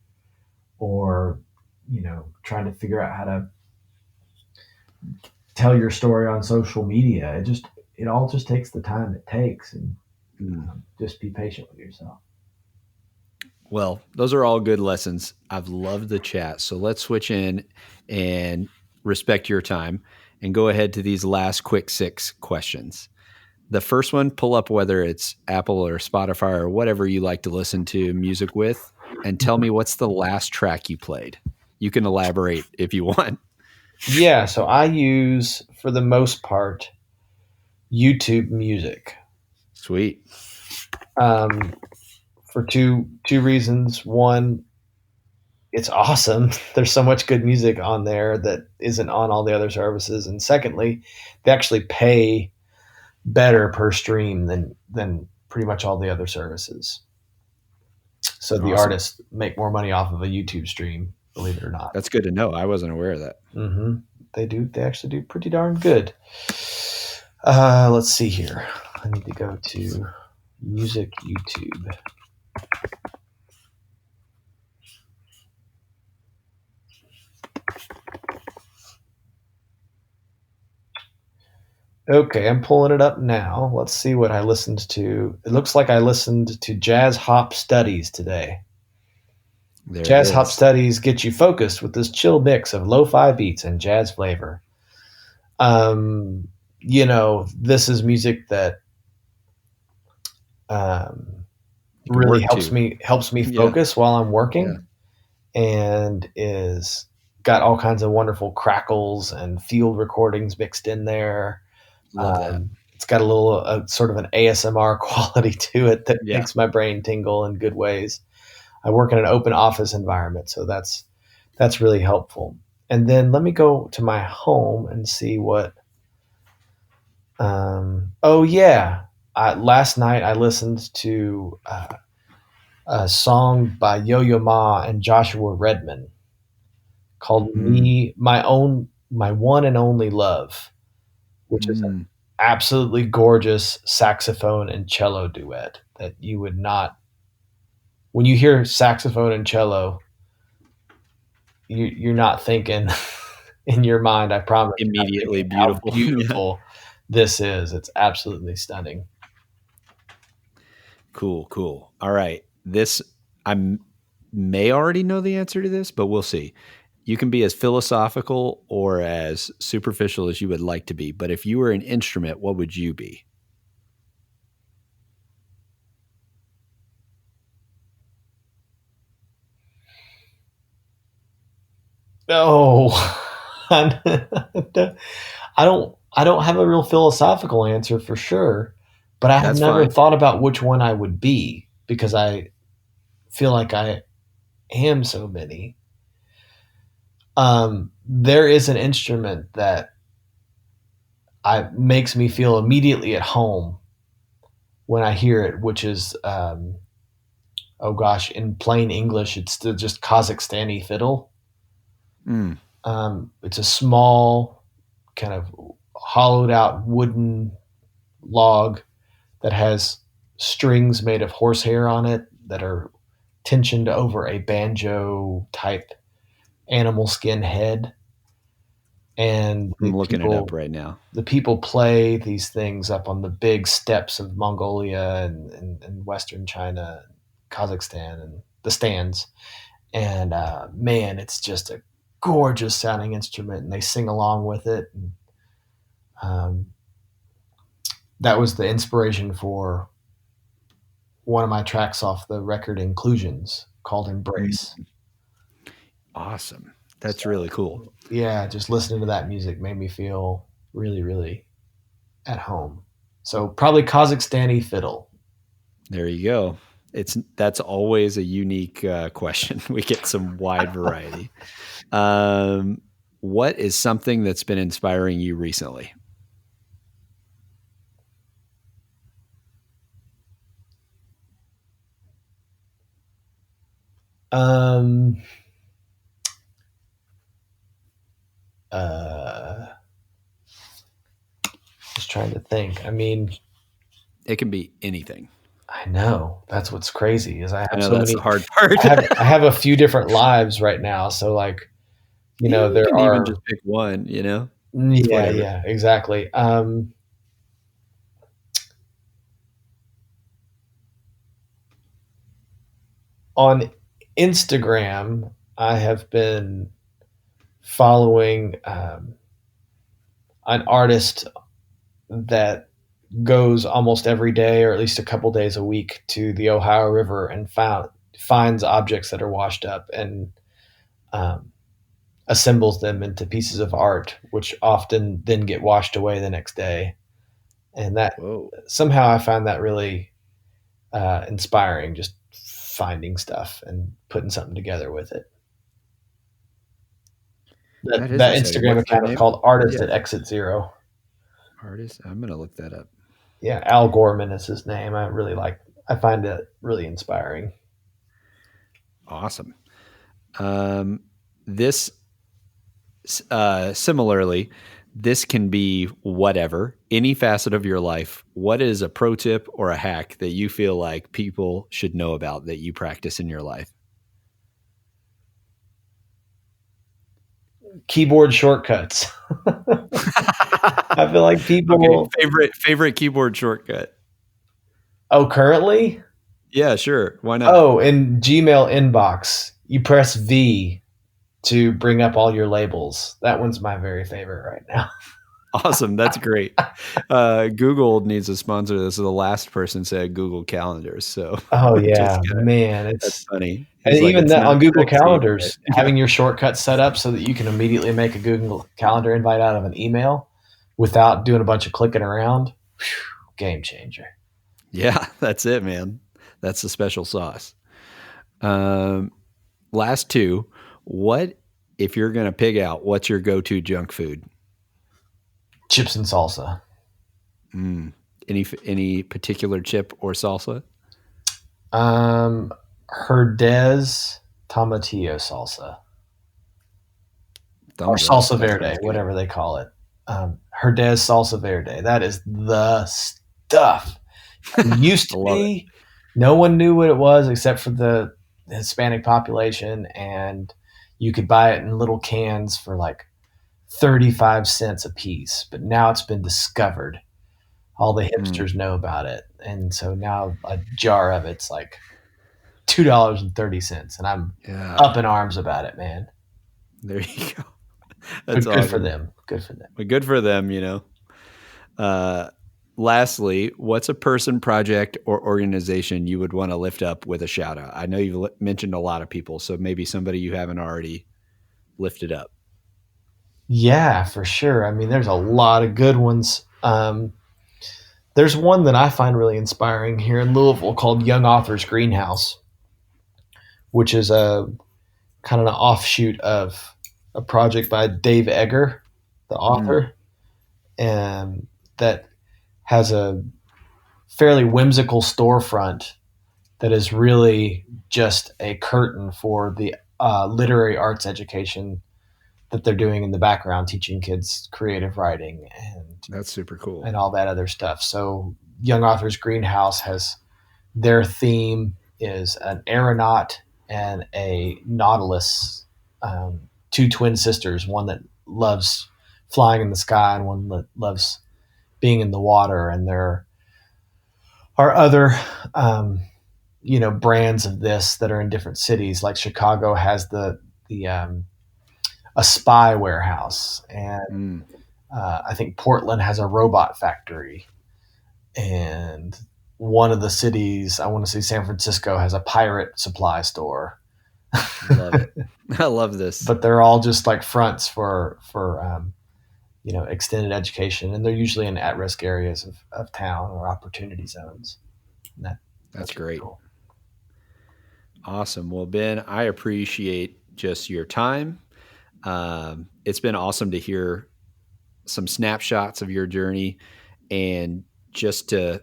or trying to figure out how to tell your story on social media, it all just takes the time it takes, and just be patient with yourself. Well, those are all good lessons. I've loved the chat. So let's switch in and respect your time and go ahead to these last quick 6 questions. The first one, pull up whether it's Apple or Spotify or whatever you like to listen to music with, and tell me what's the last track you played. You can elaborate if you want. Yeah, so I use, for the most part, YouTube Music. Sweet. For two reasons. One, it's awesome. There's so much good music on there that isn't on all the other services. And secondly, they actually pay better per stream than pretty much all the other services. So the Awesome. artists make more money off of a YouTube stream, believe it or not. That's good to know. I wasn't aware of that. Mm-hmm. They do. They actually do pretty darn good. Let's see here. I need to go to music YouTube. Okay, I'm pulling it up now. Let's see what I listened to. It looks like I listened to Jazz Hop Studies today. There Jazz it Hop is. Studies get you focused with this chill mix of lo-fi beats and jazz flavor. This is music that You can really work helps to. me Yeah. focus while I'm working, and is got all kinds of wonderful crackles and field recordings mixed in there. Love that. It's got a little sort of an ASMR quality to it that Yeah. makes my brain tingle in good ways. I work in an open office environment, so that's really helpful. And then let me go to my home and see what. Oh yeah, last night I listened to a song by Yo-Yo Ma and Joshua Redman called "Me My One and Only Love," which is an absolutely gorgeous saxophone and cello duet that you would not. When you hear saxophone and cello, you're not thinking in your mind, I promise. Immediately How beautiful. beautiful this is. It's absolutely stunning. Cool. All right. I may already know the answer to this, but we'll see. You can be as philosophical or as superficial as you would like to be, but if you were an instrument, what would you be? Oh, I don't have a real philosophical answer for sure, but I have That's never fine. thought about which one I would be because I feel like I am so many. There is an instrument that makes me feel immediately at home when I hear it, which is oh gosh, in plain English, it's just Kazakhstani fiddle. It's a small, kind of hollowed out wooden log that has strings made of horsehair on it that are tensioned over a banjo type animal skin head. And I'm looking it up right now. The people play these things up on the big steppes of Mongolia and Western China, Kazakhstan, and the stands. And man, it's just a gorgeous sounding instrument, and they sing along with it. And, that was the inspiration for one of my tracks off the record Inclusions called Embrace. Awesome. That's really cool. Yeah, just listening to that music made me feel really, really at home. So probably Kazakhstani fiddle. There you go. That's always a unique question. We get some wide variety. What is something that's been inspiring you recently? Just trying to think. I mean, it can be anything. I know. That's what's crazy is I have so that's many. The hard part. I have a few different lives right now. So like, you can even just pick one, Yeah, whatever. Yeah, exactly. On Instagram, I have been following an artist that goes almost every day or at least a couple days a week to the Ohio River and finds objects that are washed up and assembles them into pieces of art, which often then get washed away the next day. And that somehow I find that really inspiring, just finding stuff and putting something together with it. That Instagram account is called Artist at Exit Zero. Artist, I'm going to look that up. Yeah, Al Gorman is his name. I find it really inspiring. Awesome. This similarly, this can be whatever, any facet of your life. What is a pro tip or a hack that you feel like people should know about that you practice in your life? Keyboard shortcuts. I feel like people. Okay, favorite keyboard shortcut. Oh, currently? Yeah, sure. Why not? Oh, in Gmail inbox, you press V to bring up all your labels. That one's my very favorite right now. Awesome. That's great. Google needs to sponsor this. The last person said Google Calendars. So, Oh yeah, man, that's funny. And It's like, even it's that not on Google sexy, Calendars, but- having your shortcut set up so that you can immediately make a Google Calendar invite out of an email without doing a bunch of clicking around. Whew, game changer. Yeah, that's it, man. That's the special sauce. Last two. What, if you're going to pig out, what's your go-to junk food? Chips and salsa. Any particular chip or salsa? Herdez tomatillo salsa. Or salsa verde, whatever they call it. Herdez salsa verde. That is the stuff. It used to be. No one knew what it was except for the Hispanic population, and you could buy it in little cans for like 35 cents a piece. But now it's been discovered. All the hipsters know about it. And so now a jar of it's like $2.30, and I'm up in arms about it, man. There you go. That's good for them. Good for them. But good for them, you know. Lastly, what's a person, project, or organization you would want to lift up with a shout out? I know you've mentioned a lot of people, so maybe somebody you haven't already lifted up. Yeah, for sure. I mean, there's a lot of good ones. There's one that I find really inspiring here in Louisville called Young Authors Greenhouse, which is a kind of an offshoot of a project by Dave Egger, the author, and that has a fairly whimsical storefront that is really just a curtain for the literary arts education that they're doing in the background, teaching kids creative writing, and that's super cool, and all that other stuff. So Young Authors Greenhouse has their theme is an aeronaut and a nautilus, two twin sisters, one that loves flying in the sky and one that loves being in the water. And there are other, brands of this that are in different cities. Like Chicago has a spy warehouse, and I think Portland has a robot factory, and one of the cities, I want to say San Francisco, has a pirate supply store. Love it. I love this. But they're all just like fronts for extended education, and they're usually in at-risk areas of town or opportunity zones. That's great. Cool. Awesome. Well, Ben, I appreciate just your time. It's been awesome to hear some snapshots of your journey and just to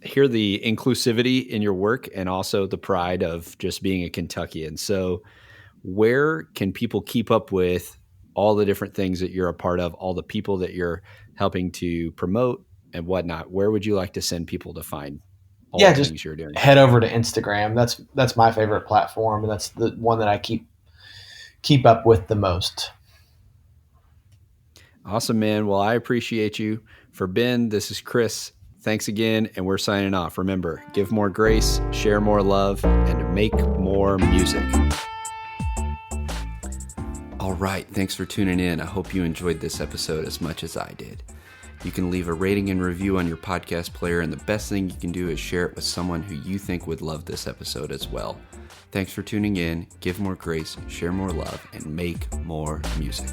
hear the inclusivity in your work and also the pride of just being a Kentuckian. So where can people keep up with all the different things that you're a part of, all the people that you're helping to promote and whatnot? Where would you like to send people to find all the things you're doing? Head over to Instagram. That's my favorite platform, and that's the one that I keep up with the most. Awesome, man. Well, I appreciate you. For Ben, this is Chris. Thanks again, and we're signing off. Remember, give more grace, share more love, and make more music. All right, thanks for tuning in. I hope you enjoyed this episode as much as I did. You can leave a rating and review on your podcast player, and the best thing you can do is share it with someone who you think would love this episode as well. Thanks for tuning in. Give more grace, share more love, and make more music.